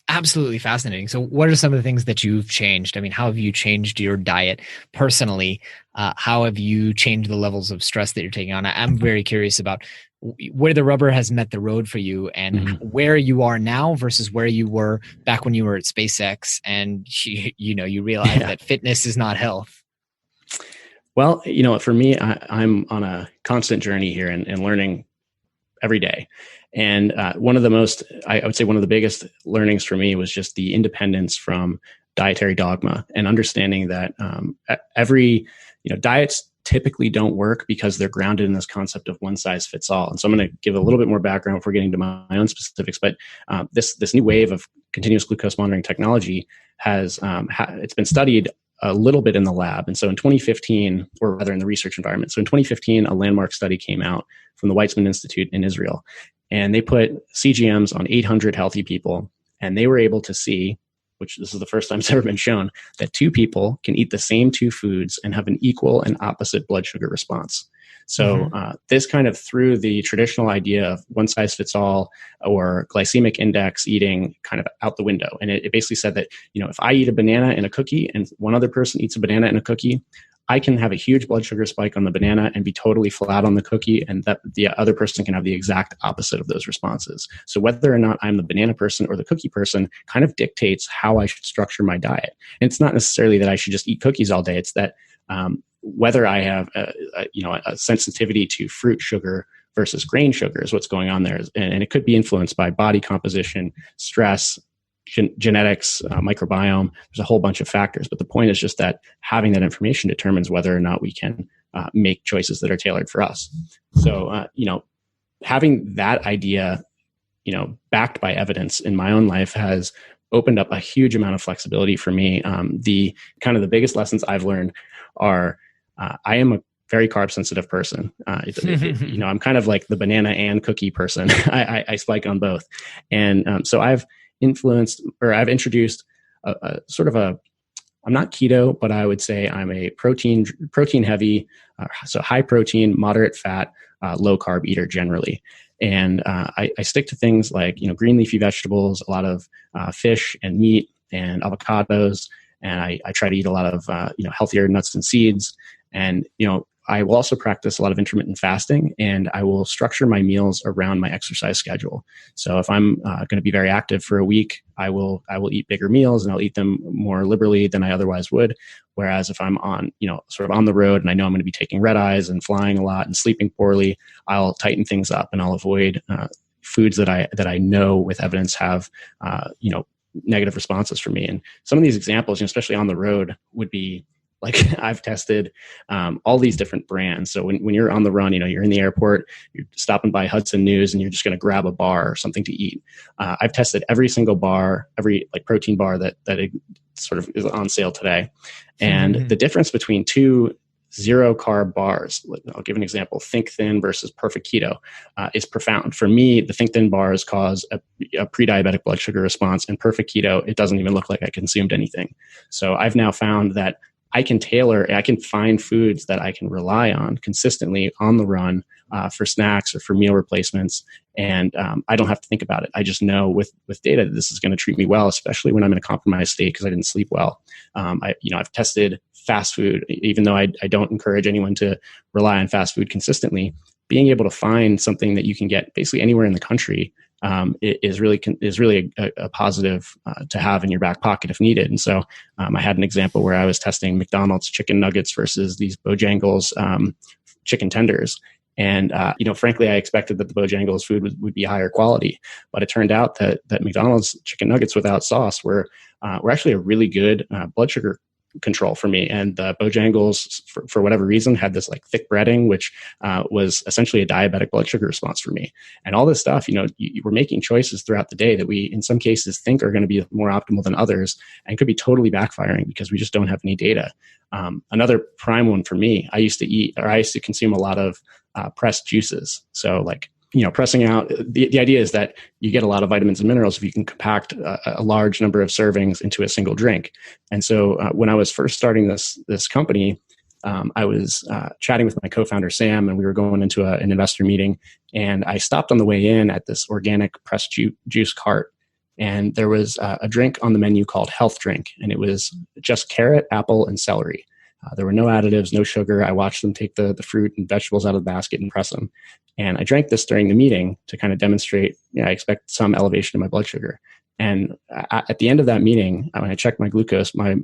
Absolutely fascinating. So what are some of the things that you've changed? I mean, how have you changed your diet personally? How have you changed the levels of stress that you're taking on? I'm very curious about where the rubber has met the road for you, and where you are now versus where you were back when you were at SpaceX and you realized that fitness is not health. Well, for me, I'm on a constant journey here and learning every day. And one of the biggest learnings for me was just the independence from dietary dogma and understanding that diets typically don't work because they're grounded in this concept of one size fits all. And so I'm going to give a little bit more background before getting to my own specifics. But this new wave of continuous glucose monitoring technology has it's been studied a little bit in the lab. And so in 2015, or rather in the research environment, so in 2015, a landmark study came out from the Weizmann Institute in Israel. And they put CGMs on 800 healthy people, and they were able to see, which this is the first time it's ever been shown, that two people can eat the same two foods and have an equal and opposite blood sugar response. So this kind of threw the traditional idea of one size fits all or glycemic index eating kind of out the window. And it basically said that, if I eat a banana and a cookie and one other person eats a banana and a cookie, I can have a huge blood sugar spike on the banana and be totally flat on the cookie, and that the other person can have the exact opposite of those responses. So whether or not I'm the banana person or the cookie person kind of dictates how I should structure my diet. And it's not necessarily that I should just eat cookies all day. It's that whether I have a sensitivity to fruit sugar versus grain sugar is what's going on there. And it could be influenced by body composition, stress, genetics, microbiome. There's a whole bunch of factors, but the point is just that having that information determines whether or not we can make choices that are tailored for us. So, having that idea, backed by evidence in my own life has opened up a huge amount of flexibility for me. The biggest lessons I've learned are I am a very carb sensitive person. I'm kind of like the banana and cookie person. I spike on both. And so I've introduced a sort of I'm not keto, but I would say I'm a protein heavy, so high protein, moderate fat, low carb eater generally. And I stick to things like, green leafy vegetables, a lot of fish and meat and avocados. And I try to eat a lot of, healthier nuts and seeds. And, I will also practice a lot of intermittent fasting, and I will structure my meals around my exercise schedule. So if I'm going to be very active for a week, I will eat bigger meals, and I'll eat them more liberally than I otherwise would. Whereas if I'm on, sort of on the road and I know I'm going to be taking red eyes and flying a lot and sleeping poorly, I'll tighten things up and I'll avoid foods that I know with evidence have, negative responses for me. And some of these examples, especially on the road, would be like I've tested all these different brands. So when you're on the run, you're in the airport, you're stopping by Hudson News and you're just going to grab a bar or something to eat. I've tested every single bar, every protein bar that it sort of is on sale today. And the difference between two 0 carb bars, I'll give an example, Think Thin versus Perfect Keto, is profound. For me, the Think Thin bars cause a pre-diabetic blood sugar response, and Perfect Keto, it doesn't even look like I consumed anything. So I've now found that I can find foods that I can rely on consistently on the run for snacks or for meal replacements. And I don't have to think about it. I just know with data that this is going to treat me well, especially when I'm in a compromised state because I didn't sleep well. I've tested fast food, even though I don't encourage anyone to rely on fast food consistently. Being able to find something that you can get basically anywhere in the country is really a positive to have in your back pocket if needed. And so I had an example where I was testing McDonald's chicken nuggets versus these Bojangles chicken tenders. And, frankly, I expected that the Bojangles food would be higher quality, but it turned out that McDonald's chicken nuggets without sauce were actually a really good blood sugar control for me. And the Bojangles, for whatever reason, had this like thick breading, which was essentially a diabetic blood sugar response for me. And all this stuff, we're making choices throughout the day that we, in some cases, think are going to be more optimal than others, and could be totally backfiring because we just don't have any data. Another prime one for me, I used to consume a lot of pressed juices. So like, pressing out, the idea is that you get a lot of vitamins and minerals if you can compact a large number of servings into a single drink. And so when I was first starting this company, I was chatting with my co-founder, Sam, and we were going into an investor meeting. And I stopped on the way in at this organic pressed juice cart. And there was a drink on the menu called Health Drink. And it was just carrot, apple, and celery. There were no additives, no sugar. I watched them take the fruit and vegetables out of the basket and press them. And I drank this during the meeting to kind of demonstrate, I expect some elevation in my blood sugar. And at the end of that meeting, when I checked my glucose, my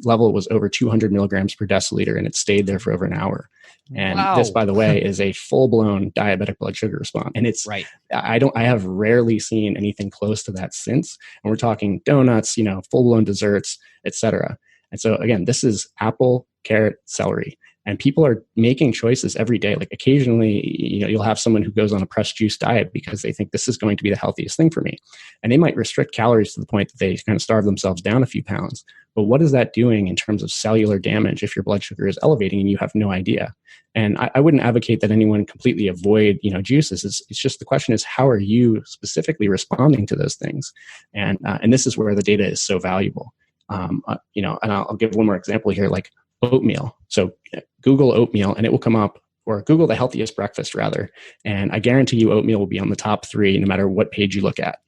level was over 200 milligrams per deciliter, and it stayed there for over an hour. And This, by the way, is a full-blown diabetic blood sugar response. And it's right. I have rarely seen anything close to that since. And we're talking donuts, full-blown desserts, etc. And so again, this is apple, carrot, celery. And people are making choices every day. Like occasionally, you'll have someone who goes on a pressed juice diet because they think this is going to be the healthiest thing for me. And they might restrict calories to the point that they kind of starve themselves down a few pounds. But what is that doing in terms of cellular damage if your blood sugar is elevating and you have no idea? And I wouldn't advocate that anyone completely avoid, juices. It's just the question is, how are you specifically responding to those things? And this is where the data is so valuable. And I'll give one more example here, like oatmeal. So Google oatmeal and it will come up, or Google the healthiest breakfast rather. And I guarantee you oatmeal will be on the top 3 no matter what page you look at.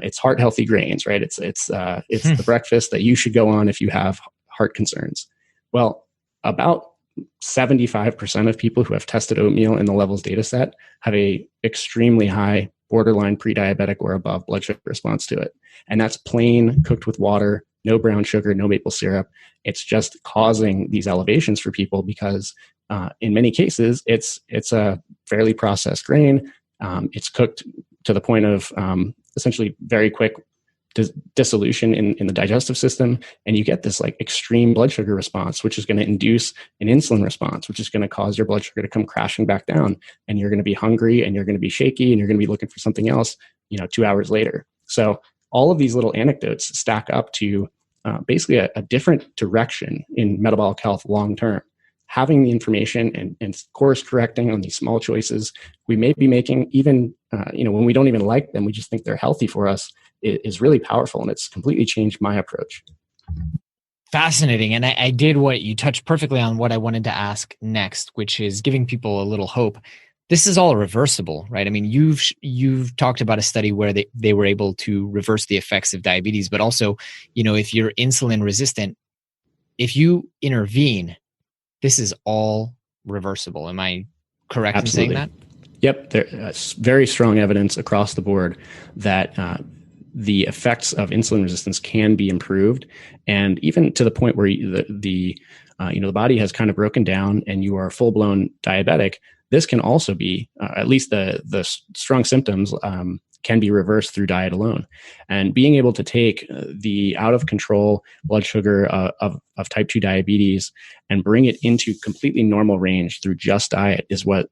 It's heart healthy grains, right? It's the breakfast that you should go on if you have heart concerns. Well, about 75% of people who have tested oatmeal in the Levels data set have a extremely high borderline pre-diabetic or above blood sugar response to it. And that's plain cooked with water, no brown sugar, no maple syrup. It's just causing these elevations for people because in many cases, it's a fairly processed grain. It's cooked to the point of essentially very quick dissolution in the digestive system. And you get this like extreme blood sugar response, which is going to induce an insulin response, which is going to cause your blood sugar to come crashing back down. And you're going to be hungry and you're going to be shaky and you're going to be looking for something else, 2 hours later. So all of these little anecdotes stack up to basically a different direction in metabolic health long term. Having the information and course correcting on these small choices we may be making, even when we don't even like them, we just think they're healthy for us, is really powerful, and it's completely changed my approach. Fascinating. And I did what you touched perfectly on what I wanted to ask next, which is giving people a little hope. This is all reversible, right? I mean, you've talked about a study where they were able to reverse the effects of diabetes, but also, if you're insulin resistant, if you intervene, this is all reversible. Am I correct Absolutely. in saying that? Yep. There's very strong evidence across the board that the effects of insulin resistance can be improved, and even to the point where the body has kind of broken down and you are full blown diabetic. This can also be at least the strong symptoms can be reversed through diet alone, and being able to take the out of control blood sugar of type 2 diabetes and bring it into completely normal range through just diet is what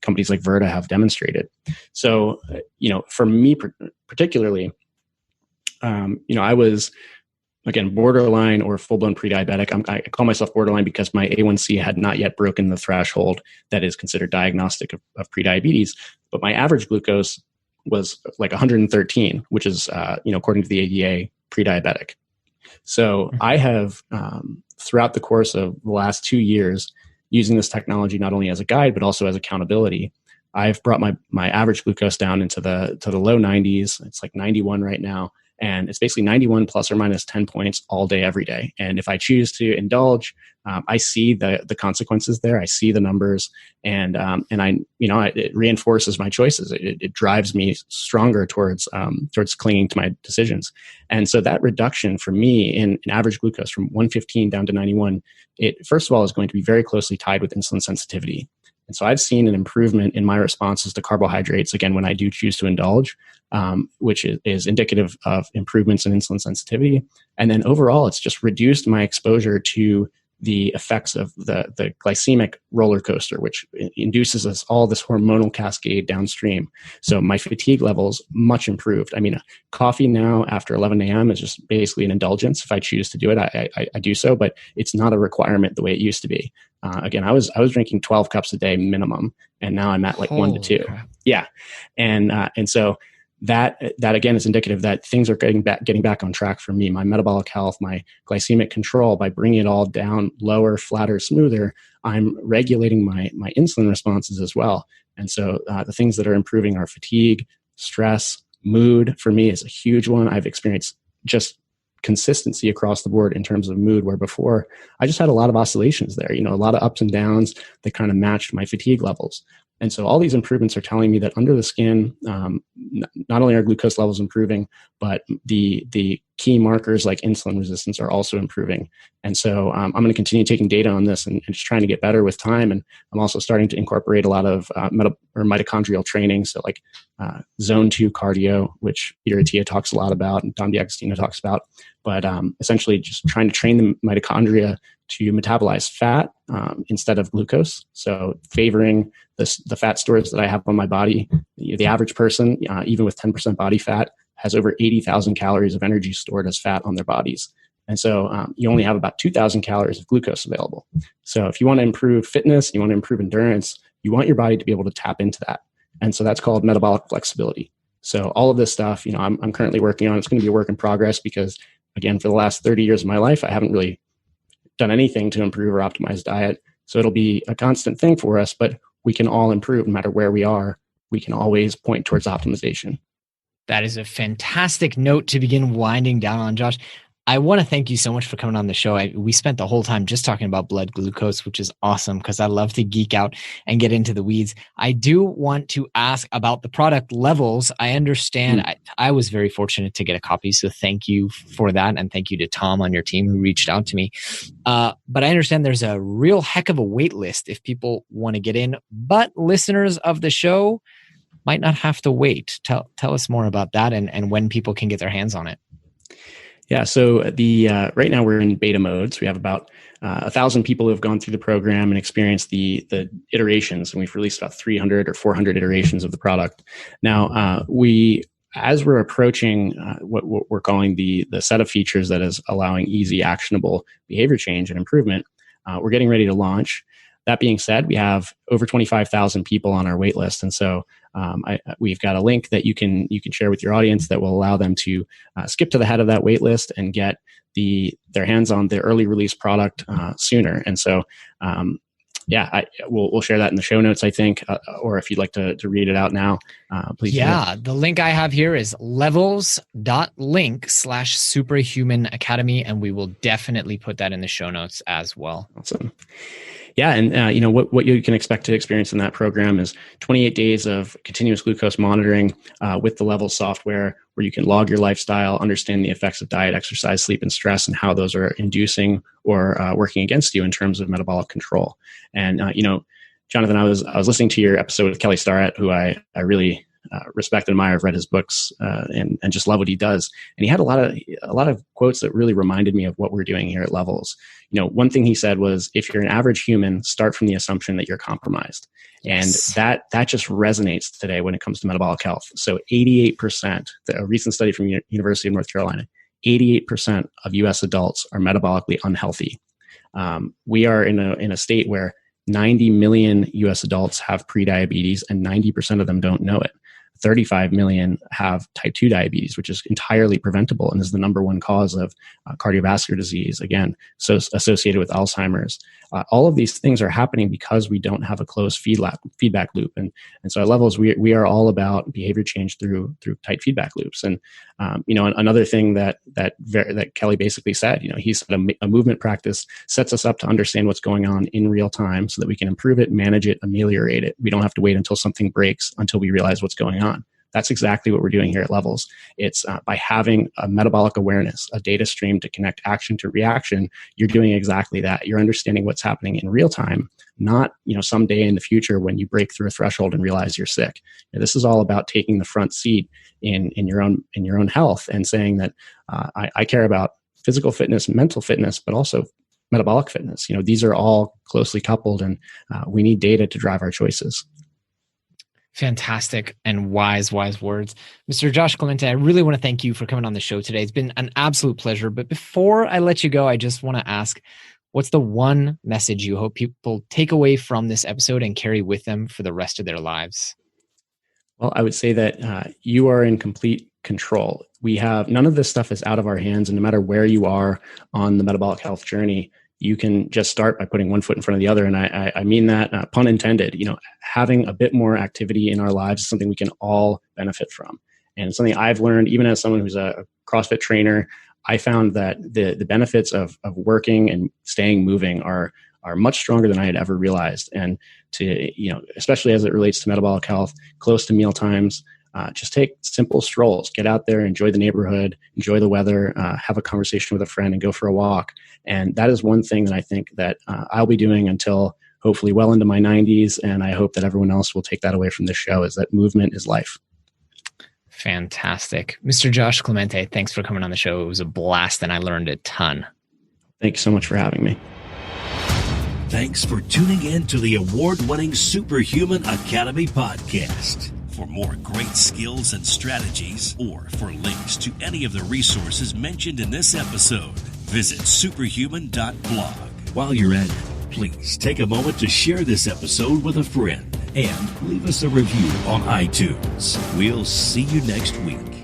companies like Virta have demonstrated. So, for me particularly, I was, again, borderline or full-blown pre-diabetic. I call myself borderline because my A1C had not yet broken the threshold that is considered diagnostic of prediabetes. But my average glucose was like 113, which is, according to the ADA, pre-diabetic. So I have, throughout the course of the last 2 years, using this technology not only as a guide, but also as accountability, I've brought my average glucose down into the low 90s. It's like 91 right now. And it's basically 91 plus or minus 10 points all day, every day. And if I choose to indulge, I see the consequences there. I see the numbers, and it reinforces my choices. It drives me stronger towards clinging to my decisions. And so that reduction for me in average glucose from 115 down to 91, it first of all is going to be very closely tied with insulin sensitivity. And so I've seen an improvement in my responses to carbohydrates, again, when I do choose to indulge, which is indicative of improvements in insulin sensitivity. And then overall, it's just reduced my exposure to the effects of the glycemic roller coaster, which induces us all this hormonal cascade downstream. So my fatigue levels much improved. I mean, coffee now after 11 a.m. is just basically an indulgence. If I choose to do it, I do so, but it's not a requirement the way it used to be. Again, I was drinking 12 cups a day minimum, and now I'm at like 1 to 2. Crap. Yeah, and so that again is indicative that things are getting back on track for me. My metabolic health, my glycemic control, by bringing it all down lower, flatter, smoother, I'm regulating my insulin responses as well. And so the things that are improving are fatigue, stress, mood. For me is a huge one. I've experienced just consistency across the board in terms of mood, where before I just had a lot of oscillations there, a lot of ups and downs that kind of matched my fatigue levels. And so all these improvements are telling me that under the skin, not only are glucose levels improving, but the key markers like insulin resistance are also improving. And so I'm going to continue taking data on this and just trying to get better with time. And I'm also starting to incorporate a lot of mitochondrial training. So like zone 2 cardio, which Peter Attia talks a lot about and Don D'Agostino talks about. But essentially just trying to train the mitochondria to metabolize fat instead of glucose. So favoring the fat stores that I have on my body. The average person, even with 10% body fat, has over 80,000 calories of energy stored as fat on their bodies. And so you only have about 2,000 calories of glucose available. So if you want to improve fitness, you want to improve endurance, you want your body to be able to tap into that. And so that's called metabolic flexibility. So all of this stuff, I'm currently working on. It's going to be a work in progress because, again, for the last 30 years of my life, I haven't really done anything to improve or optimize diet. So it'll be a constant thing for us, but we can all improve no matter where we are. We can always point towards optimization. That is a fantastic note to begin winding down on, Josh. I want to thank you so much for coming on the show. We spent the whole time just talking about blood glucose, which is awesome because I love to geek out and get into the weeds. I do want to ask about the product levels. I understand I was very fortunate to get a copy, so thank you for that. And thank you to Tom on your team who reached out to me. But I understand there's a real heck of a wait list if people want to get in. But listeners of the show might not have to wait. Tell us more about that and when people can get their hands on it. Yeah, so right now we're in beta mode. So we have about 1,000 people who have gone through the program and experienced the iterations, and we've released about 300 or 400 iterations of the product. Now, as we're approaching what we're calling the set of features that is allowing easy, actionable behavior change and improvement, we're getting ready to launch. That being said, we have over 25,000 people on our wait list. And so we've got a link that you can share with your audience that will allow them to skip to the head of that wait list and get their hands on the early release product sooner. And so, we'll share that in the show notes, I think, or if you'd like to read it out now, please. Yeah, the link I have here is levels.link/Superhuman Academy, and we will definitely put that in the show notes as well. Awesome. Yeah, and what you can expect to experience in that program is 28 days of continuous glucose monitoring with the Levels software, where you can log your lifestyle, understand the effects of diet, exercise, sleep, and stress, and how those are inducing or working against you in terms of metabolic control. And Jonathan, I was listening to your episode with Kelly Starrett, who I really respect and admire. I've read his books and just love what he does. And he had a lot of quotes that really reminded me of what we're doing here at Levels. One thing he said was, if you're an average human, start from the assumption that you're compromised. Yes. And that just resonates today when it comes to metabolic health. So 88%, a recent study from University of North Carolina, 88% of US adults are metabolically unhealthy. We are in a state where 90 million US adults have prediabetes and 90% of them don't know it. 35 million have type 2 diabetes, which is entirely preventable and is the number one cause of cardiovascular disease, again, so associated with Alzheimer's. All of these things are happening because we don't have a closed feedback loop. And so at Levels, we are all about behavior change through tight feedback loops. And another thing that Kelly basically said, he said a movement practice sets us up to understand what's going on in real time so that we can improve it, manage it, ameliorate it. We don't have to wait until something breaks until we realize what's going on. That's exactly what we're doing here at Levels. It's by having a metabolic awareness, a data stream to connect action to reaction. You're doing exactly that. You're understanding what's happening in real time, not someday in the future when you break through a threshold and realize you're sick. This is all about taking the front seat in your own health and saying that I care about physical fitness, mental fitness, but also metabolic fitness. These are all closely coupled, and we need data to drive our choices. Fantastic and wise words. Mr. Josh Clemente, I really want to thank you for coming on the show today. It's been an absolute pleasure. But before I let you go, I just want to ask, what's the one message you hope people take away from this episode and carry with them for the rest of their lives? Well, I would say that you are in complete control. None of this stuff is out of our hands. And no matter where you are on the metabolic health journey, you can just start by putting one foot in front of the other. And I mean that, pun intended. Having a bit more activity in our lives is something we can all benefit from. And something I've learned, even as someone who's a CrossFit trainer, I found that the benefits of working and staying moving are much stronger than I had ever realized. And especially as it relates to metabolic health, close to meal times, just take simple strolls, get out there, enjoy the neighborhood, enjoy the weather, have a conversation with a friend and go for a walk. And that is one thing that I think that I'll be doing until hopefully well into my 90s. And I hope that everyone else will take that away from this show, is that movement is life. Fantastic. Mr. Josh Clemente, thanks for coming on the show. It was a blast and I learned a ton. Thank you so much for having me. Thanks for tuning in to the award-winning Superhuman Academy podcast. For more great skills and strategies, or for links to any of the resources mentioned in this episode, visit superhuman.blog. While you're at it, please take a moment to share this episode with a friend and leave us a review on iTunes. We'll see you next week.